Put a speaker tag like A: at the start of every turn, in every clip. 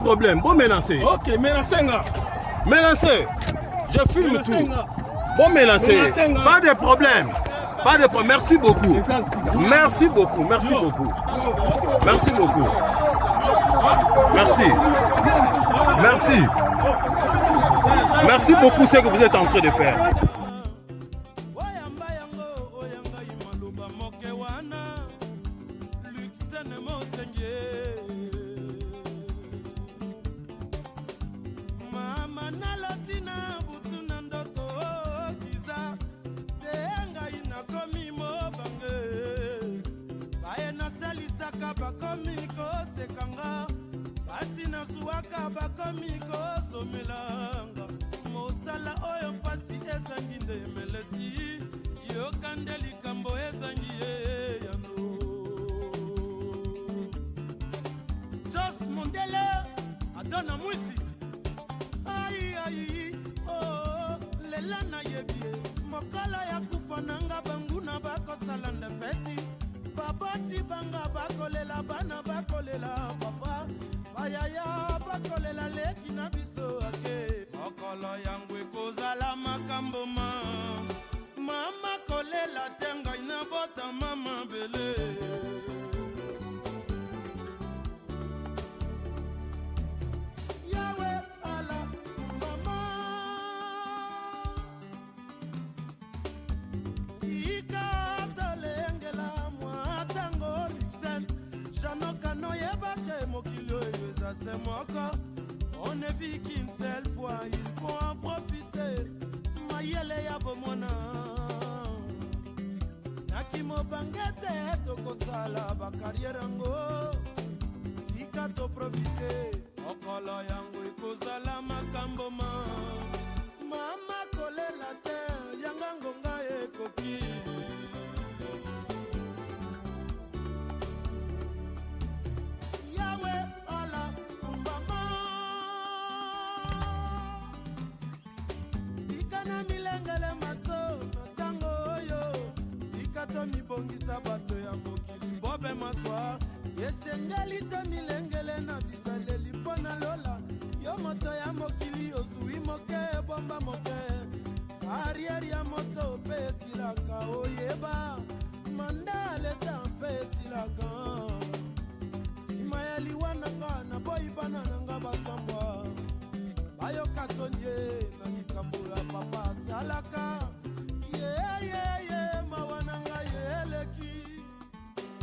A: Problème, bon menacer.
B: Ok, menacer.
A: Menacer. Je filme tout. Bon menacer. Pas de problème. Pas de problème. Merci beaucoup. Merci beaucoup. Merci beaucoup. Merci beaucoup. Merci. Merci. Merci beaucoup ce que vous êtes en train de faire.
C: On ne vit qu'une seule fois, il faut en profiter. Mayele ya bomona Nakimo bangete toko sala ba carrière ngo Tika to profiter Okolo yangu ikozala makambo Mama kole la terre yanga ngonga ekoki mi bongisa bato ya mokili bobe maswa esengeli te milengele na bizaleli mpona lola yo moto ya mokili ozwi moke bomba moke arrière ya moto mpe esilaka oyeba manda leta mpe esilaka nsima ya liwa nanga na boyi bana nanga basambwa bayoka sonye na likambo ya papa asalaka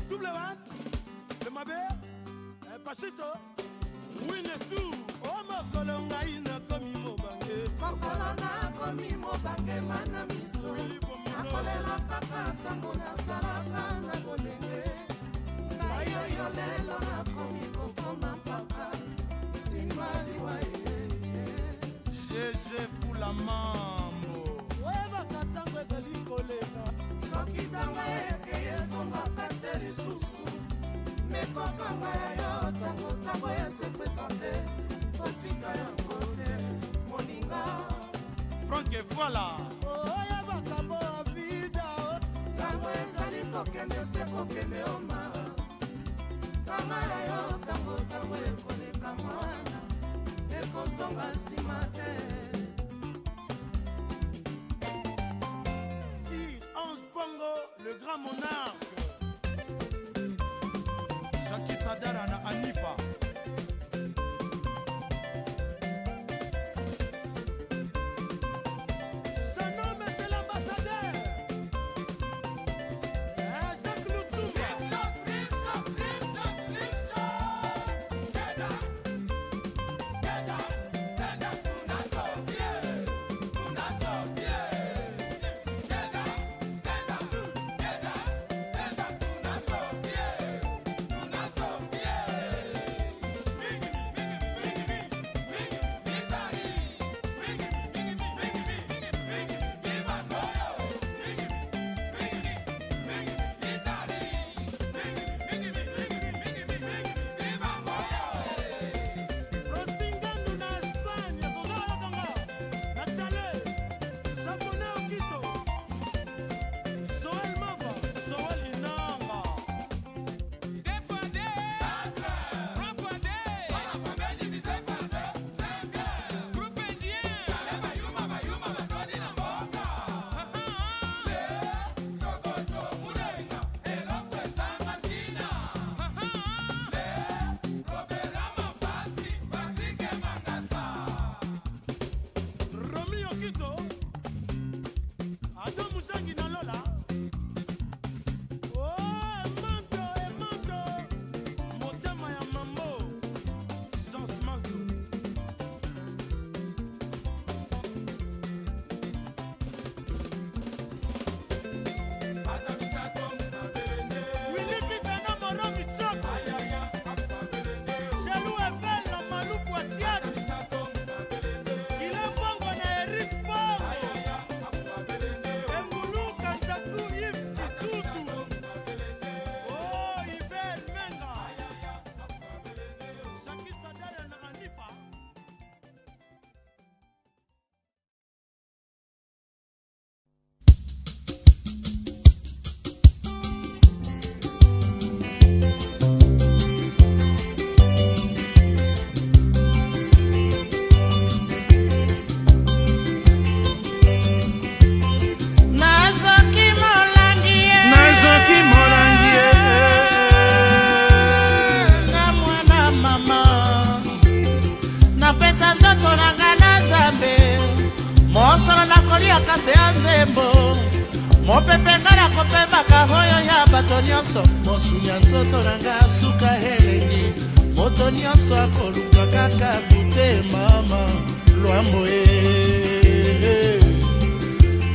C: Double one, le mabe, Pachito, win et tout. Oh, Mokolonga ina komi mobange.
D: Mokolona komi mobange mana miso. Nakolela kaka tango na salaka na bolenge. Ngayo yo lelo na komi kokoma papa. Sinwali wa
C: Jeje fula mambo.
D: Weba katango ezali kolega. Soki tango ekeye songa kateli susu. Mekokanga ya yo tango tango ya se présente. Kotika ya kote moninga.
C: Franck et voilà.
D: Oh ya bakabo a vida. Tango ezali kokende se kokende oma. Kanga ya yo tango tango ekoleka mwana. Ekozonga nsima te.
C: Le grand monarque Jackie Sadara na Anifa nakoliaka se ya nzembo mopepenga nakopembaka oyo ya bato nyonso mosuni ya nzoto na nga suka elengi moto nyonso akoluka kaka bute mama lwambo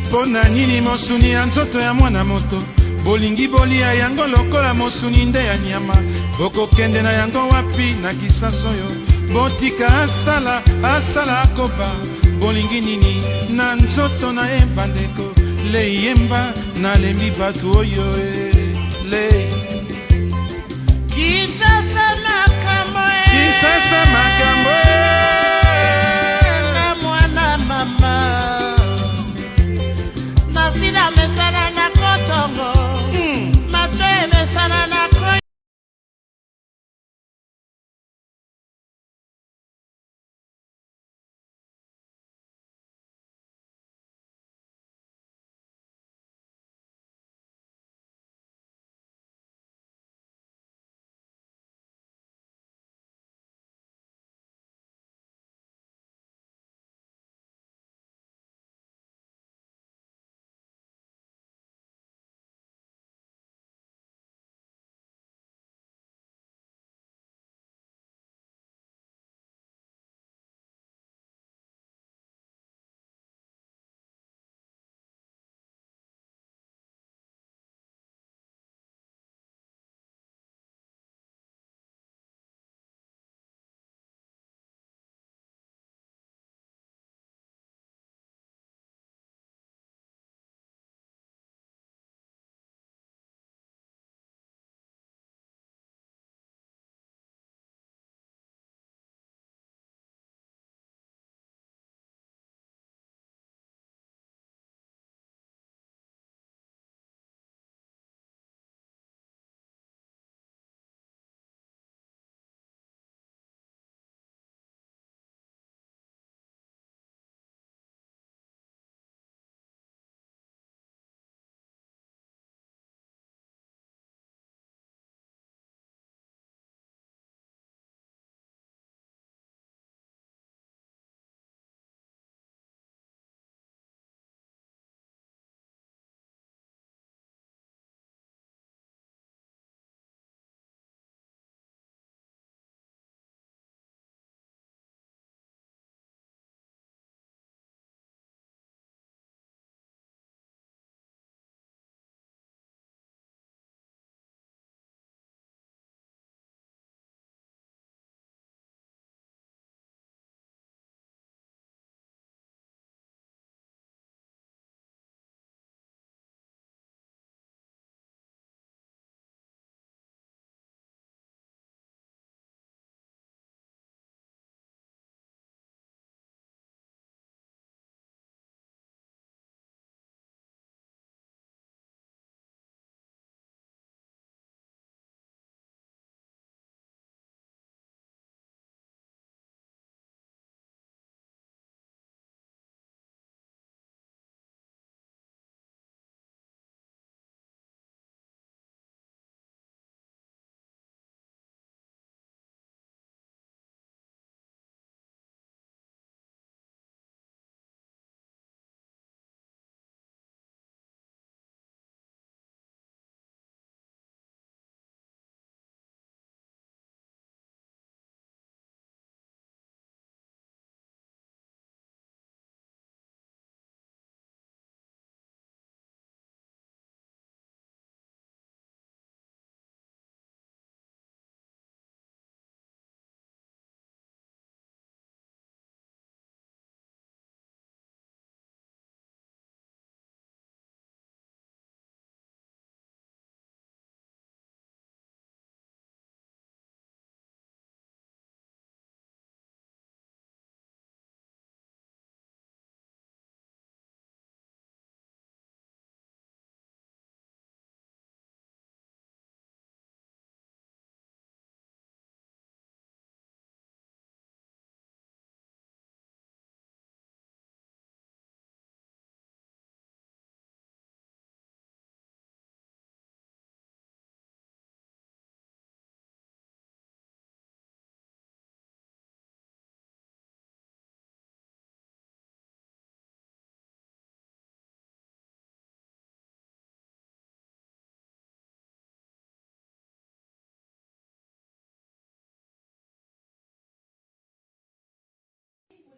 B: mpo na nini mosuni ya nzoto ya mwana moto bolingi bolia yango lokola mosuni nde ya nyama bokokende na yango wapi na kisasa oyo botika asala akoba bolingi nini na nzoto na ye bandeko leyemba nalembi bato oyo le
C: Kinshasa
B: makambo
C: na mwana mama nasina mesana na kotongo mato emesana na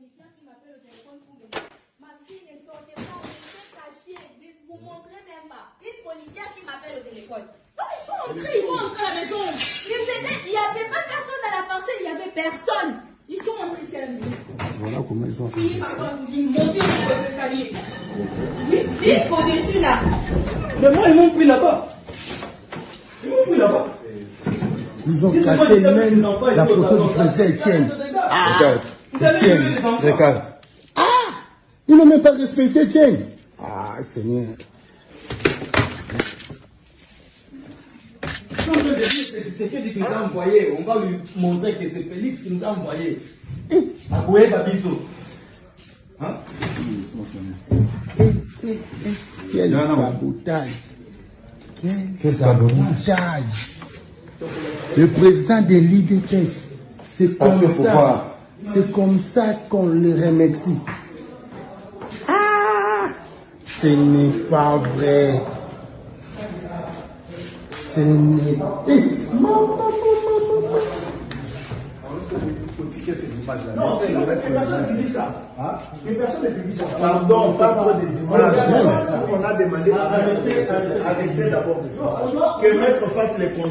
E: policière qui m'appelle au téléphone pour me dire ma fille ne sortait pas, restez cachée, vous montrez même pas. Une policière qui m'appelle au téléphone. Non, ils sont entrés à la maison. Il n'y avait pas personne dans la parcelle, il n'y avait personne. Ils sont entrés ici à la maison.
F: Voilà comment ils sont.
E: Si, papa vous dit, montez sur les escaliers. Vite au-dessus là.
G: Mais moi, ils m'ont pris là-bas.
F: Ils ont cassé même la photo du président Etienne. Regarde, Etienne, regarde. Ah, ils n'ont même pas respecté Etienne. Ah, Seigneur.
G: C'est que qui nous a envoyé. On va lui montrer que c'est Félix qui nous a envoyé. Akoué Babiso. Hein?
F: Quel sabotage. Quel sabotage. Le président de l'IDPS, c'est comme ça. C'est comme ça qu'on le remercie. Ah, ce n'est pas vrai. Ce n'est pas...
G: Non, c'est personne ne publie ça. Personne ne publie ça.
H: Pardon, pas trop des images. On a demandé arrêtez d'abord. Que Maître fasse les conseils.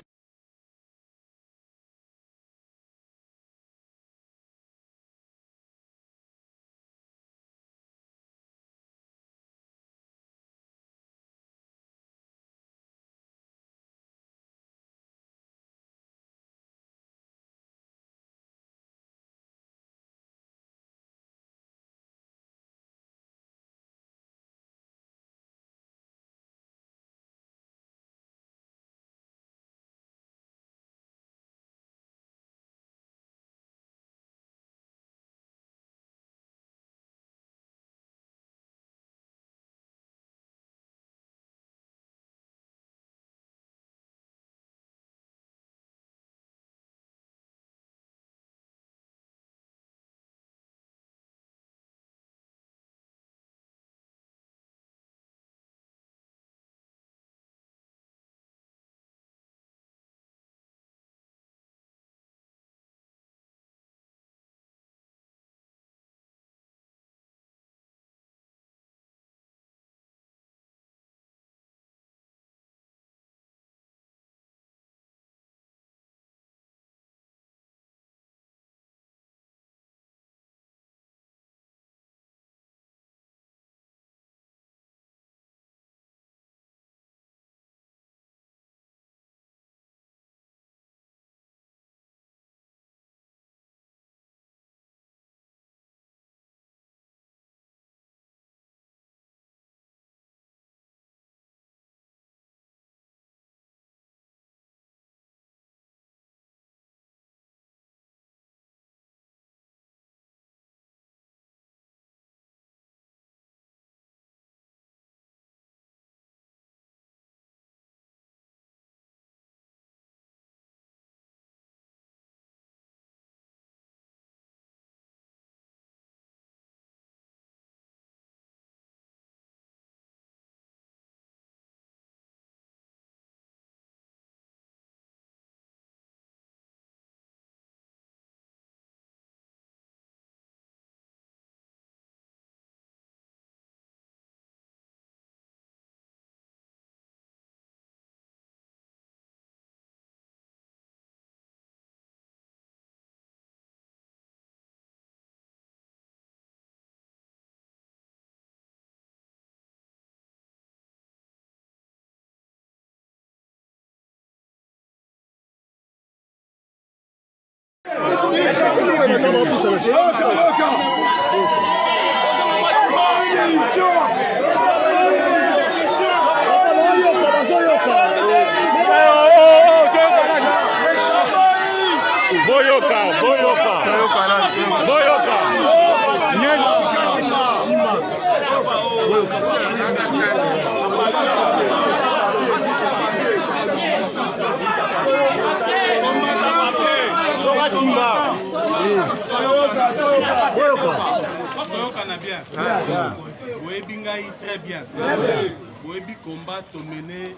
I: Bien. Très bien. Boebi combat mené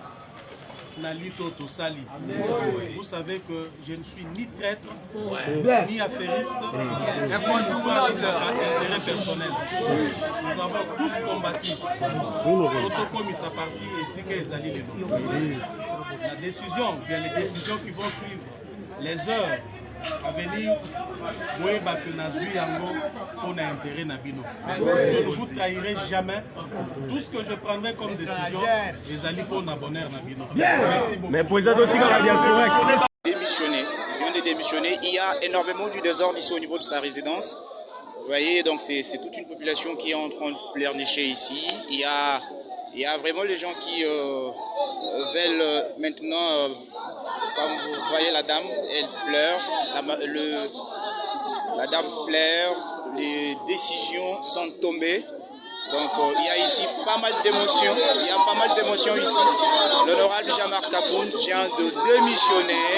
I: Nalito Tosali. Vous savez que je ne suis ni traître, ni affairiste, ni tout intérêt personnel. Nous avons tous combattu. Autocom sa partie et si que Zali les nôtres. La décision, bien les décisions qui vont suivre, les heures à venir, oui, que Nazui Yango, on a intérêt Nabino. Je ne vous trahirai jamais. Tout ce que je prendrai comme décision, les alliés pour bonheur Nabino. Merci beaucoup.
A: Mais pour les autres aussi,
J: démissionner. Il vient de démissionner. Il y a énormément du désordre ici au niveau de sa résidence. Vous voyez, donc c'est toute une population qui est en train de pleurnicher ici. Il y a vraiment les gens qui veulent maintenant, comme vous voyez la dame, elle pleure, la dame pleure, les décisions sont tombées. Donc il y a ici pas mal d'émotions, ici. L'honorable Jean-Marc Kaboun vient de démissionner,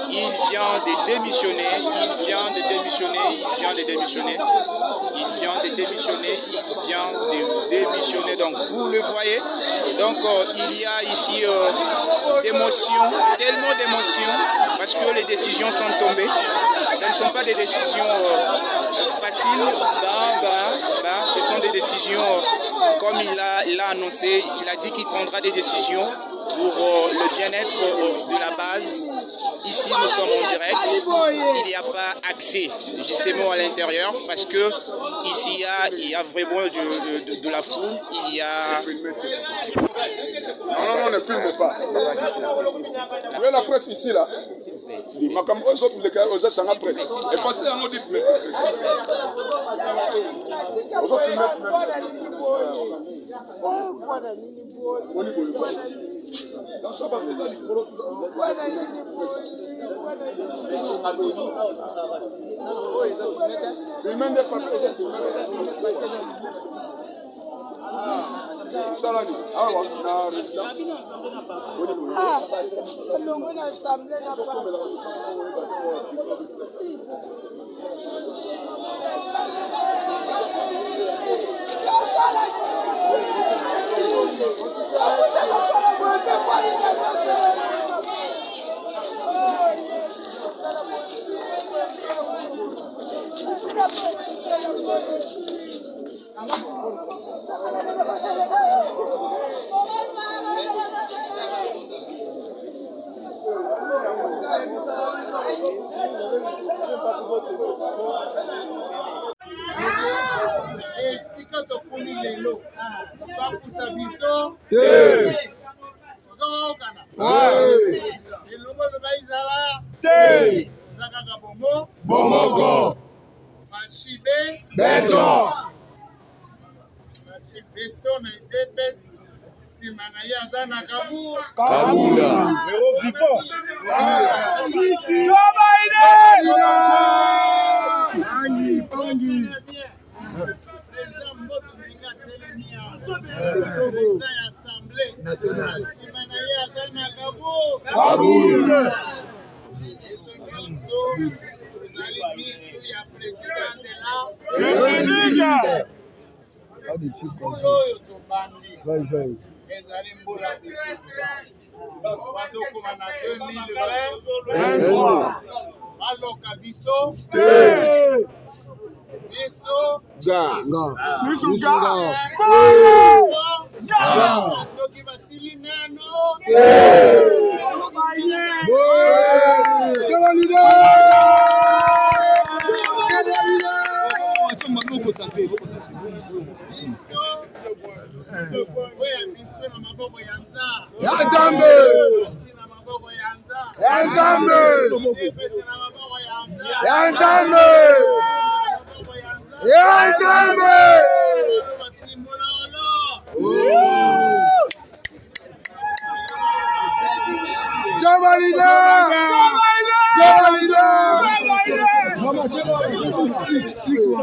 J: il vient de démissionner, donc vous le voyez. Donc il y a ici d'émotions, tellement d'émotions, parce que les décisions sont tombées. Ce ne sont pas des décisions faciles, ce sont des décisions, comme il a annoncé, il a dit qu'il prendra des décisions pour le bien-être de la base. Ici, nous sommes en direct. Il n'y a pas accès justement à l'intérieur parce que ici, il y a vraiment de la foule. Il y a...
K: Non, ne filme pas. Vous voyez la presse ici, là. Ma caméra, aux autres, sont la presse. Effacez un mot de presse. Aux autres, ils mettent
H: esika tokuni lelo bakusa biso ozookana elongo loba izala eza kaka bomoko mashibe beto na idepes nsima na ye aza na kabula président mboto ndenge atelemi président ya assemblée nsima na ye aza na kabula biso nyonso tozali misu ya président de la république mbula oyo tobandi ezali mbula batokoma na 2020 baloka biso toki basili nano oya biso na maboko ya Nzambe na maboko ya Nzambe